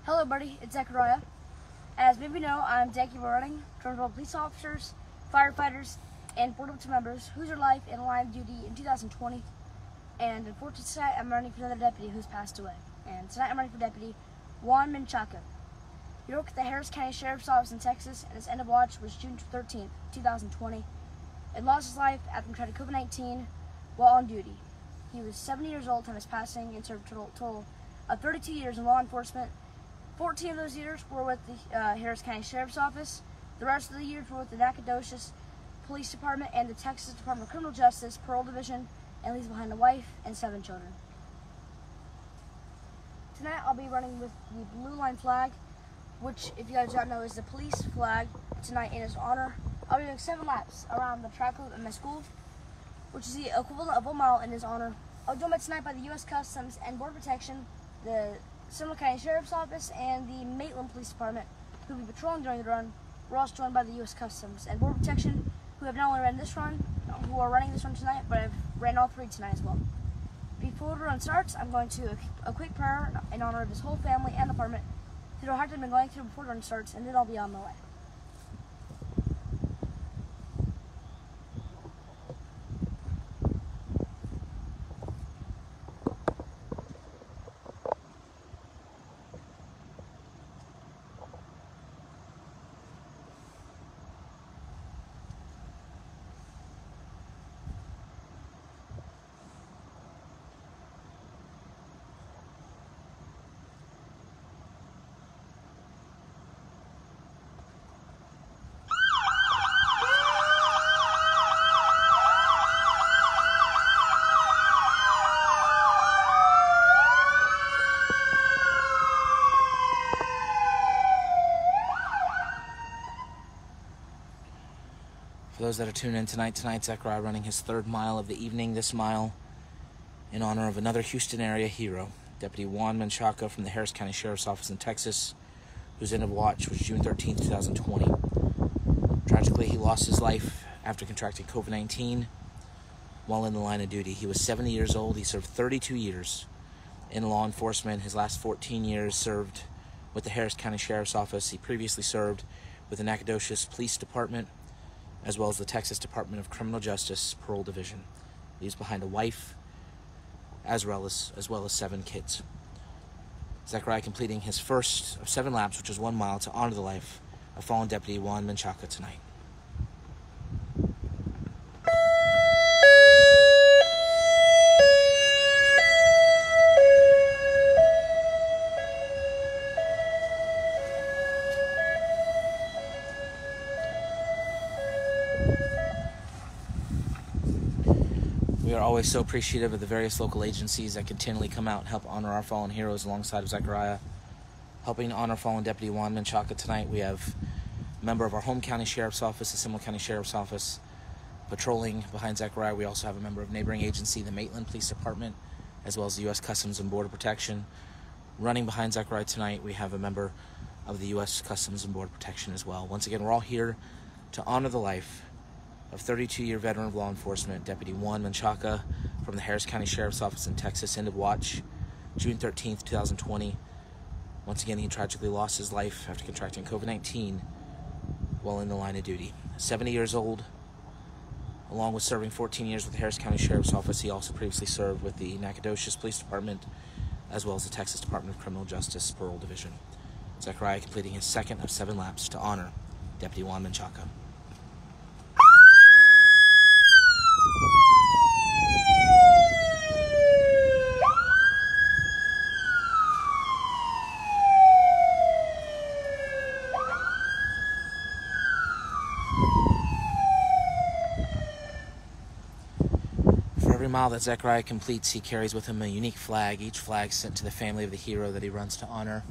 Hello, buddy. It's Zachariah. As maybe you know, I'm Zachy running joined by police officers, firefighters, and Board of Two members whose are life in line of duty in 2020. And unfortunately, tonight I'm running for another deputy who's passed away. And tonight I'm running for Deputy Juan Menchaca. He worked at the Harris County Sheriff's Office in Texas, and his end of watch was June 13th, 2020, and lost his life after contracting COVID-19 while on duty. He was 70 years old time his passing and served a total of 32 years in law enforcement. 14 of those years were with the Harris County Sheriff's Office. The rest of the years were with the Nacogdoches Police Department and the Texas Department of Criminal Justice Parole Division, and leaves behind a wife and 7 children. Tonight I'll be running with the blue line flag, which, if you guys don't know, is the police flag. Tonight in his honor, I'll be doing 7 laps around the track loop at my school, which is the equivalent of 1 mile in his honor. I'll be joined tonight by the U.S. Customs and Border Protection, the Seminole County Sheriff's Office, and the Maitland Police Department, who will be patrolling during the run. We're also joined by the U.S. Customs and Border Protection, who have not only run this run, who are running this run tonight, but have ran all 3 tonight as well. Before the run starts, I'm going to a quick prayer in honor of his whole family and department through the hard time I've been going through before the run starts, and then I'll be on my way. For those that are tuning in tonight, Zachariah running his 3rd mile of the evening. This mile in honor of another Houston area hero, Deputy Juan Menchaca from the Harris County Sheriff's Office in Texas, whose end of watch was June 13, 2020. Tragically, he lost his life after contracting COVID-19 while in the line of duty. He was 70 years old. He served 32 years in law enforcement. His last 14 years served with the Harris County Sheriff's Office. He previously served with the Nacogdoches Police Department, as well as the Texas Department of Criminal Justice Parole Division. Leaves behind a wife, as well as 7 kids. Zachariah completing his first of 7 laps, which is 1 mile, to honor the life of fallen Deputy Juan Menchaca tonight. We are always so appreciative of the various local agencies that continually come out and help honor our fallen heroes alongside of Zachariah. Helping honor fallen Deputy Juan Menchaca tonight, we have a member of our home county sheriff's office, the Seminole County Sheriff's Office, patrolling behind Zachariah. We also have a member of neighboring agency, the Maitland Police Department, as well as the U.S. Customs and Border Protection. Running behind Zachariah tonight, we have a member of the U.S. Customs and Border Protection as well. Once again, we're all here to honor the life of 32-year veteran of law enforcement, Deputy Juan Menchaca from the Harris County Sheriff's Office in Texas, end of watch, June 13th, 2020. Once again, he tragically lost his life after contracting COVID-19 while in the line of duty. 70 years old, along with serving 14 years with the Harris County Sheriff's Office, he also previously served with the Nacogdoches Police Department, as well as the Texas Department of Criminal Justice Parole Division. Zachariah completing his 2nd of 7 laps to honor Deputy Juan Menchaca. Every mile that Zachariah completes, he carries with him a unique flag, each flag sent to the family of the hero that he runs to honor.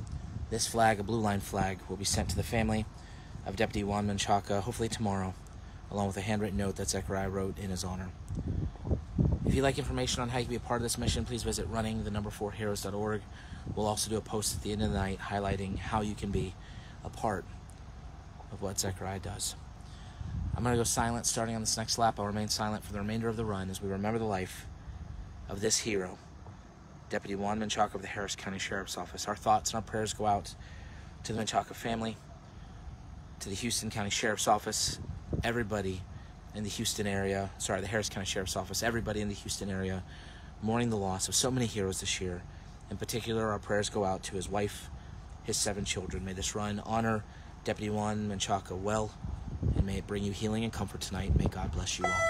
This flag, a blue line flag, will be sent to the family of Deputy Juan Menchaca, hopefully tomorrow, along with a handwritten note that Zachariah wrote in his honor. If you'd like information on how you can be a part of this mission, please visit running4heroes.org. We'll also do a post at the end of the night highlighting how you can be a part of what Zachariah does. I'm going to go silent starting on this next lap. I'll remain silent for the remainder of the run as we remember the life of this hero, Deputy Juan Menchaca of the Harris County Sheriff's Office. Our thoughts and our prayers go out to the Menchaca family, to the Houston County Sheriff's Office, everybody in the Houston area, the Harris County Sheriff's Office, everybody in the Houston area mourning the loss of so many heroes this year. In particular, our prayers go out to his wife, his 7 children. May this run honor Deputy Juan Menchaca well, and may it bring you healing and comfort tonight. May God bless you all.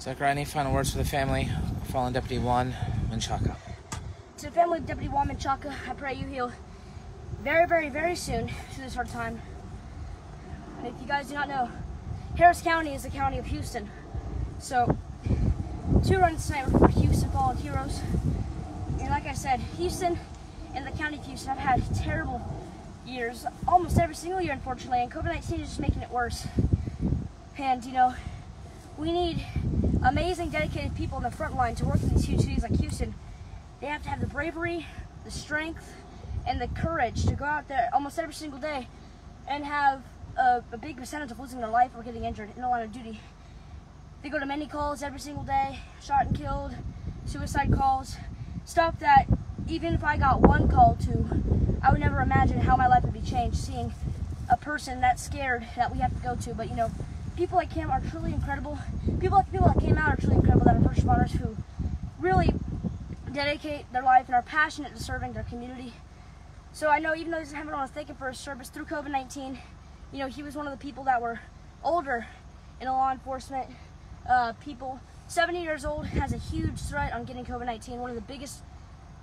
Zachariah, any final words for the family of fallen Deputy Juan Menchaca? To the family of Deputy Juan Menchaca, I pray you heal very, very, very soon through this hard time. And if you guys do not know, Harris County is the county of Houston. So, 2 runs tonight were for Houston Fallen Heroes. And like I said, Houston and the county of Houston have had terrible years, almost every single year, unfortunately, and COVID-19 is just making it worse. And, you know, we need amazing, dedicated people in the front line to work in these huge cities like Houston. They have to have the bravery, the strength, and the courage to go out there almost every single day and have a big percentage of losing their life or getting injured in the line of duty. They go to many calls every single day, shot and killed, suicide calls, stuff that even if I got one call to, I would never imagine how my life would be changed seeing a person that scared that we have to go to. But you know, people like him are truly incredible. People that came out are truly incredible, that are first responders who really dedicate their life and are passionate to serving their community. So I know even though he doesn't have it on his thinking for his service through COVID-19, you know, he was one of the people that were older in law enforcement. People 70 years old has a huge threat on getting COVID-19. One of the biggest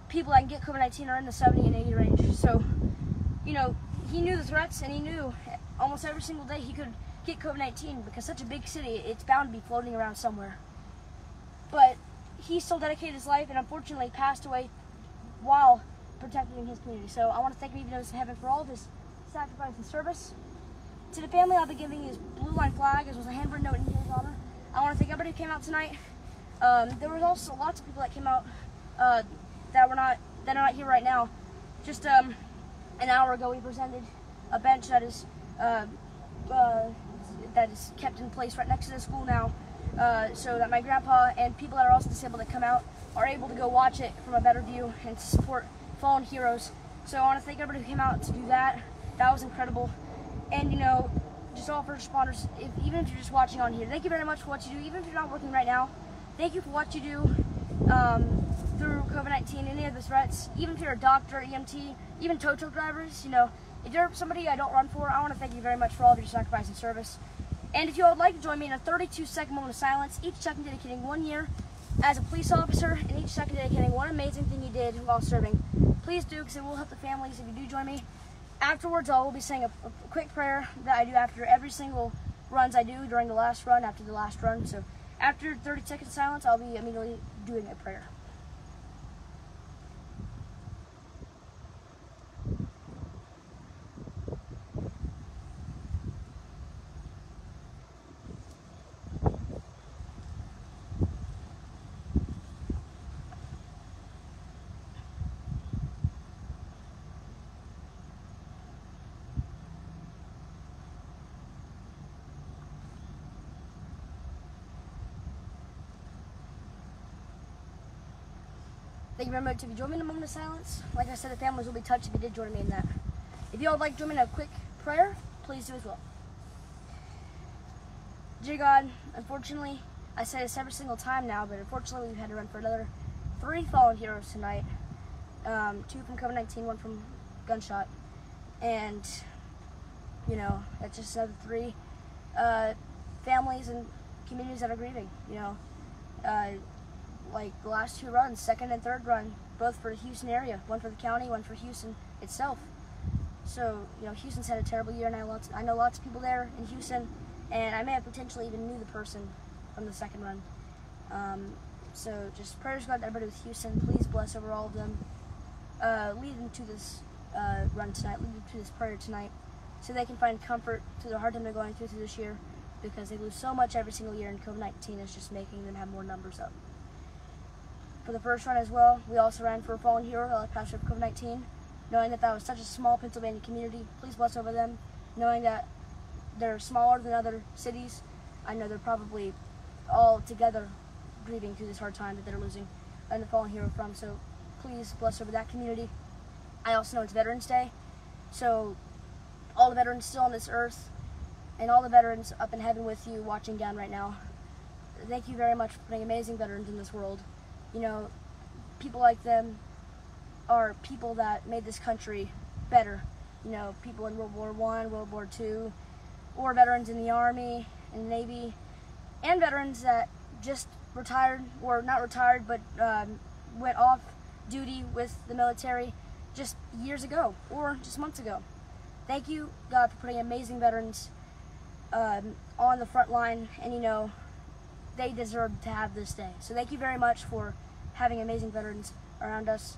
people that can get COVID-19 are in the 70 and 80 range. So, you know, he knew the threats, and he knew almost every single day he could get COVID-19 because such a big city, it's bound to be floating around somewhere. But he still dedicated his life and unfortunately passed away while protecting his community. So I want to thank him, even though he's in heaven, for all of his sacrifice and service. To the family, I'll be giving his blue line flag, as well as a handwritten note in his honor. I want to thank everybody who came out tonight. There was also lots of people that came out that are not here right now. Just an hour ago, we presented a bench that is kept in place right next to the school now, so that my grandpa and people that are also disabled that come out are able to go watch it from a better view and to support fallen heroes. So I want to thank everybody who came out to do that. That was incredible. And you know, just all first responders, even if you're just watching on here, thank you very much for what you do. Even if you're not working right now, thank you for what you do through COVID-19, any of the threats. Even if you're a doctor, EMT, even tow truck drivers, you know, if you're somebody I don't run for, I want to thank you very much for all of your sacrifice and service. And if you would like to join me in a 32-second moment of silence, each second dedicating 1 year as a police officer, and each second dedicating one amazing thing you did while serving, please do, because it will help the families if you do join me. Afterwards, I will be saying a quick prayer that I do after every single runs I do during the last run, after the last run. So after 30 seconds of silence, I'll be immediately doing a prayer. Thank you very much if you join me in a moment of silence. Like I said, the families will be touched if you did join me in that. If you all would like to join me in a quick prayer, please do as well. Dear God, unfortunately, I say this every single time now, but unfortunately we've had to run for another 3 fallen heroes tonight. 2 from COVID-19, 1 from gunshot. And, you know, that's just another 3 families and communities that are grieving, you know. Like the last 2 runs, 2nd and 3rd run, both for the Houston area, 1 for the county, 1 for Houston itself. So, you know, Houston's had a terrible year, and I know lots of people there in Houston, and I may have potentially even knew the person from the 2nd run. So just prayers go out to everybody with Houston. Please bless over all of them. Lead them to this run tonight, lead them to this prayer tonight, so they can find comfort through the hard time they're going through this year, because they lose so much every single year, and COVID-19 is just making them have more numbers up. For the first run as well, we also ran for a fallen hero that passed for COVID-19, knowing that that was such a small Pennsylvania community. Please bless over them, knowing that they're smaller than other cities. I know they're probably all together grieving through this hard time that they're losing a fallen hero from. So please bless over that community. I also know it's Veterans Day, so all the veterans still on this earth, and all the veterans up in heaven with you watching down right now, thank you very much for putting amazing veterans in this world. You know, people like them are people that made this country better. You know, people in World War I, World War II, or veterans in the Army and Navy, and veterans that just retired, or not retired, but went off duty with the military just years ago, or just months ago. Thank you, God, for putting amazing veterans on the front line, and they deserve to have this day. So thank you very much for having amazing veterans around us.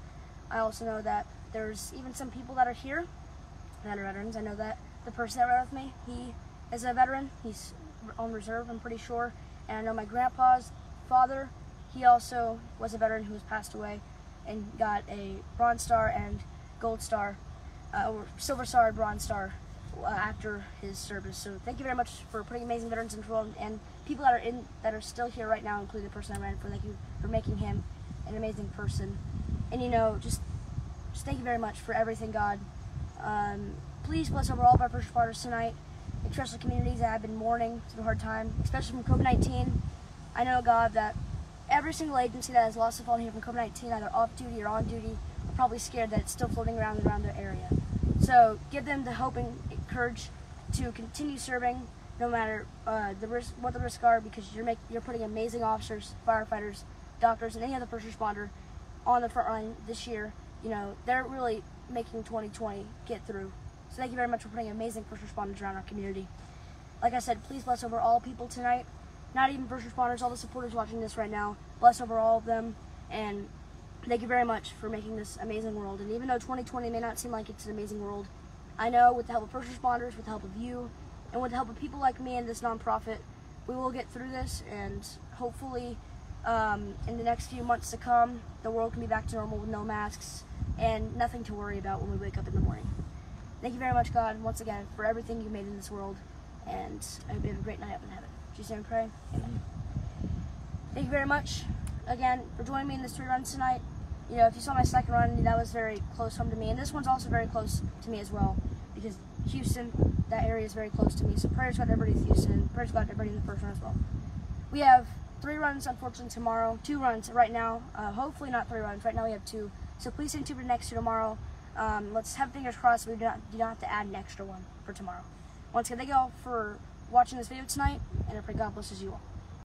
I also know that there's even some people that are here that are veterans. I know that the person that rode with me, he is a veteran. He's on reserve, I'm pretty sure. And I know my grandpa's father, he also was a veteran who has passed away and got a Bronze Star and Gold Star, or Silver Star and Bronze Star after his service. So thank you very much for putting amazing veterans in the world, and people that are still here right now, including the person I ran for. Thank you for making him an amazing person. And just thank you very much for everything, God. Please bless over all of our first responders tonight, especially communities that have been mourning through a hard time, especially from COVID-19. I know, God, that every single agency that has lost a fallen here from COVID-19, either off duty or on duty, are probably scared that it's still floating around their area. So give them the hope and courage to continue serving, no matter what the risks are, because you're putting amazing officers, firefighters, doctors, and any other first responder on the front line this year. They're really making 2020 get through. So thank you very much for putting amazing first responders around our community. Like I said, please bless over all people tonight, not even first responders, all the supporters watching this right now. Bless over all of them, and thank you very much for making this amazing world. And even though 2020 may not seem like it's an amazing world, I know with the help of first responders, with the help of you, and with the help of people like me and this nonprofit, we will get through this, and hopefully in the next few months to come, the world can be back to normal with no masks and nothing to worry about when we wake up in the morning. Thank you very much, God, once again, for everything you made in this world, and I hope you have a great night up in heaven. In Jesus' name we pray. Amen. Thank you very much, again, for joining me in this 3 runs tonight. If you saw my second run, that was very close home to me, and this one's also very close to me as well, because Houston, that area is very close to me. So prayers go to everybody in Houston, and prayers go to everybody in the first run as well. We have 3 runs, unfortunately, tomorrow. 2 runs right now. Hopefully not 3 runs. Right now we have 2. So please stay tuned for the next 2 tomorrow. Let's have fingers crossed we do not have to add an extra one for tomorrow. Once again, thank you all for watching this video tonight, and I pray God blesses you all.